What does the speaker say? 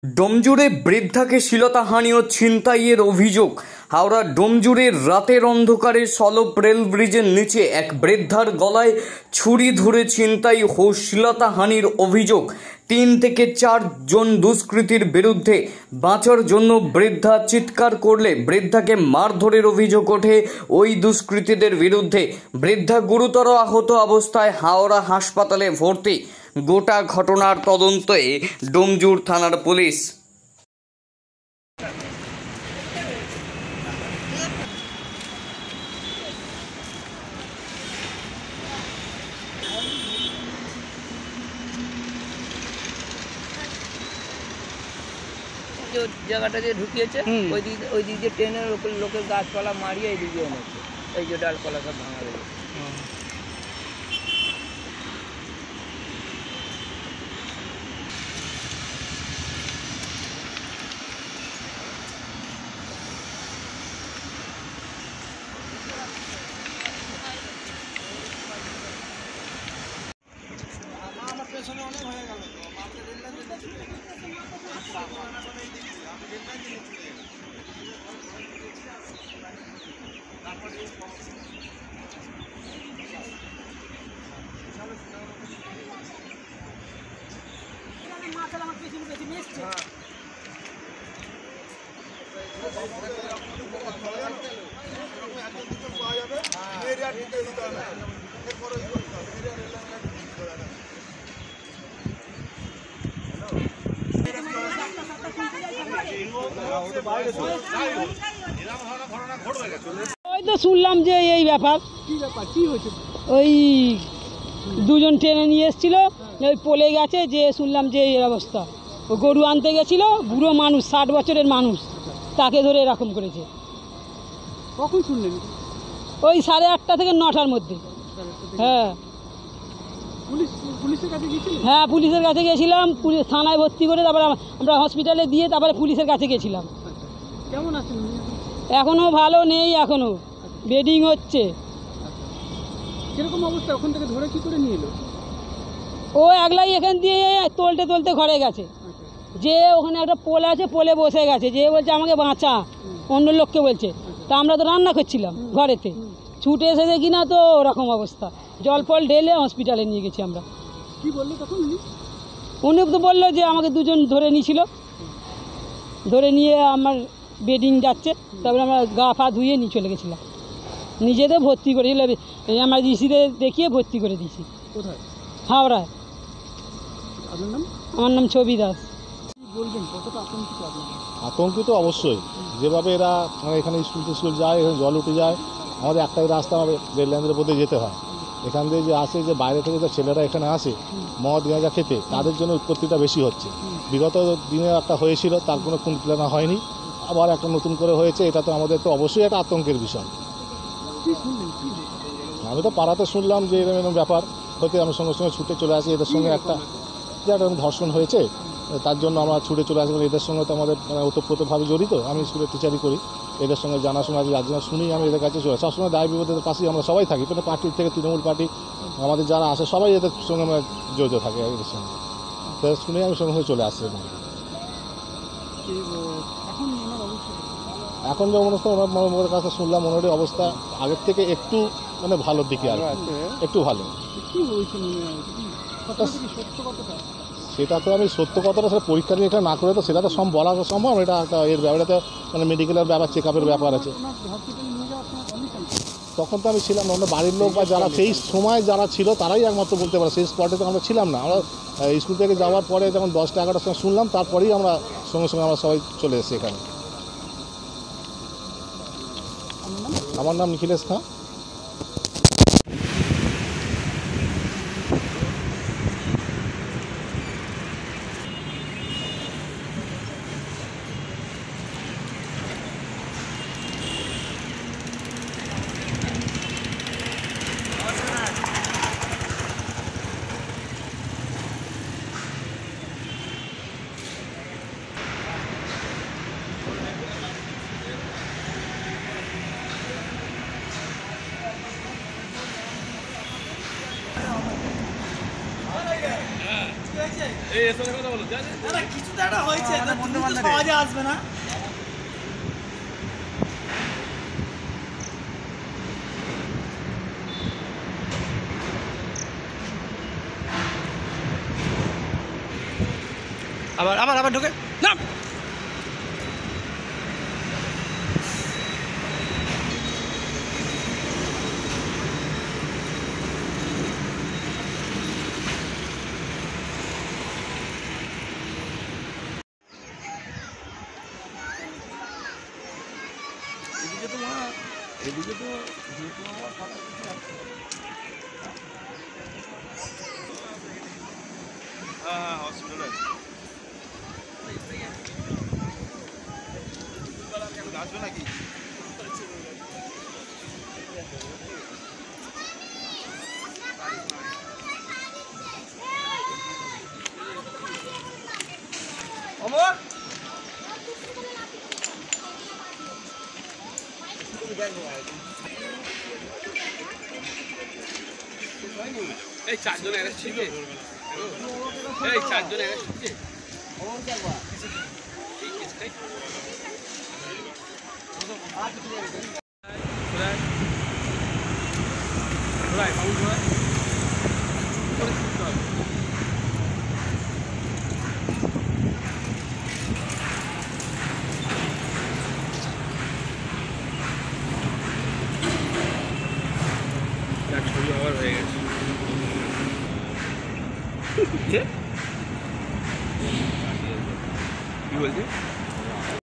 ডোমজুড়ে বৃদ্ধাকে শ্লীলতাহানি ও ছিনতাইয়ের অভিযোগ। হাওড়া ডোমজুড়ের রাতের অন্ধকারে সলপ রেল ব্রিজের নিচে এক বৃদ্ধার গলায় ছুরি ধরে ছিনতাই ও শ্লীলতাহানির অভিযোগ। 3 থেকে 4 জন দুষ্কৃতীর বিরুদ্ধে। বাঁচার জন্য বৃদ্ধা চিৎকার করলে বৃদ্ধাকে মারধরের অভিযোগ ওঠে ওই দুষ্কৃতীদের বিরুদ্ধে। বৃদ্ধা গুরুতর আহত অবস্থায় হাওড়া হাসপাতালে ভর্তি। গোটা ঘটনার তদন্তে ডোমজুড় থানার পুলিশ। জায়গাটা যে ঢুকিয়েছে ওই দিক দিয়ে ট্রেনের লোকের গাছপালা মারিয়ে এই দিকে এনেছে, এই যে ডালপালা সব ভাঙা রয়েছে। আমার পেছনে অনেক হয়ে গেল ওই তো শুনলাম যে এই ব্যাপার কি হয়েছে? ওই দুজন ট্রেনে নিয়ে এসেছিল, ওই পলে গেছে, যে শুনলাম যে এই অবস্থা। ও গরু আনতে গেছিল, বুড়ো মানুষ, 60 বছরের মানুষ, তাকে ধরে এরকম করেছে। কখন শুনলেন? ওই 8:30 থেকে 9টার মধ্যে। হ্যাঁ পুলিশের কাছে গিয়েছিলেন? হ্যাঁ, পুলিশের কাছে গেছিলাম, পুলিশ থানায় ভর্তি করে তারপরে আমরা হসপিটালে দিয়ে তারপরে পুলিশের কাছে গেছিলাম। কেমন আছেন? এখনও ভালো নেই, এখনও বেডিং হচ্ছে। কিরকম অবস্থা? ওখান থেকে ধরে কি করে নিয়ে এলো? ও একলাই এখান দিয়ে তোলতে তোলতে ঘরে গেছে, যে ওখানে একটা পোল আছে, পোলে বসে গেছে, যে বলছে আমাকে বাঁচা, অন্য লোককে বলছে। তা আমরা তো রান্না করছিলাম ঘরেতে, ছুটে এসে দেখি না তো ওরকম অবস্থা। জল ফল ঢেলে হসপিটালে নিয়ে গেছি আমরা। কি বললো তখন উনি তো বললো যে আমাকে দুজন ধরে নিয়েছিল, ধরে নিয়ে আমার বেডিং যাচ্ছে, তারপরে আমরা গা পা ধুয়ে নিয়ে চলে গেছিলাম, নিজেদের ভর্তি করেছিল, আমার ইসিতে দেখিয়ে ভর্তি করে দিয়েছি। কোথায়? হাওড়ায়। আপনার নাম? আমার নাম ছবি দাস। বলবেন কতটা আতঙ্কিত আপনার? আতঙ্কিত অবশ্যই। যেভাবে এরা এখানে স্কুল যায়, এখানে জল উঠে যায়, আমাদের একটাই রাস্তা, আমাদের রেল লাইনের উপর দিয়ে যেতে হয়। এখান দিয়ে যে আসে, যে বাইরে থেকে যে ছেলেরা এখানে আসে মদ গাঁজা খেতে, তাদের জন্য উৎপত্তিটা বেশি হচ্ছে। বিগত দিনে একটা হয়েছিল, তার কোনো কুলকিনারা হয়নি, আবার একটা নতুন করে হয়েছে। এটা তো আমাদের তো অবশ্যই একটা আতঙ্কের বিষয়। আমি তো পাড়াতে শুনলাম যে এরকম ব্যাপার হতে আমি সঙ্গে সঙ্গে ছুটে চলে আসি। এদের সঙ্গে একটা ধর্ষণ হয়েছে, তার জন্য আমরা ছুটে চলে আসি। এদের সঙ্গে তো আমাদের ওতপ্রোতভাবে জড়িত, আমি স্কুলের টিচারই করি, এদের সঙ্গে জানাশোনা আছে, যার জন্য শুনি আমি এদের কাছে চলে। সবসময় দায় বিপদের পাশেই আমরা সবাই থাকি, মানে পার্টির থেকে তৃণমূল পার্টি আমাদের যারা আসে সবাই এদের সঙ্গে আমরা জড়িত থাকি এদের সঙ্গে। তো শুনে আমি সঙ্গে সঙ্গে চলে আসছি। এখন যে অবস্থা ওনার কাছে শুনলাম, ওনার অবস্থা আগের থেকে একটু মানে ভালোর দিকে, আর একটু ভালো। সেটা তো আমি সত্য কথাটা সেটা পরীক্ষা নিয়ে না করে তো সেটা তো বলা সম্ভব। এটা একটা এর ব্যাপারে মানে মেডিকেলের ব্যাপার, চেক আপের ব্যাপার আছে। তখন তো আমি ছিলাম না, অন্য বাড়ির লোক বা যারা সেই সময় যারা ছিল তারাই একমাত্র বলতে পারে। সেই স্পটে তো আমরা ছিলাম না। আমরা স্কুল থেকে যাওয়ার পরে যখন 10টা 11টার সময় শুনলাম, তারপরেই আমরা সঙ্গে সঙ্গে আমরা সবাই চলে এসেছি এখানে। আমার নাম নিখিলেশ খাঁ। কিছু তো একটা হয়েছে, তুমি তো সহজে আসবে না। আবার আবার আবার ঢোকে না। এই চারজন অ্যারেস্ট হয়েছে, এই চারজন অ্যারেস্ট হয়েছে। ছবি আবার হয়ে গেছে। কি বলছে?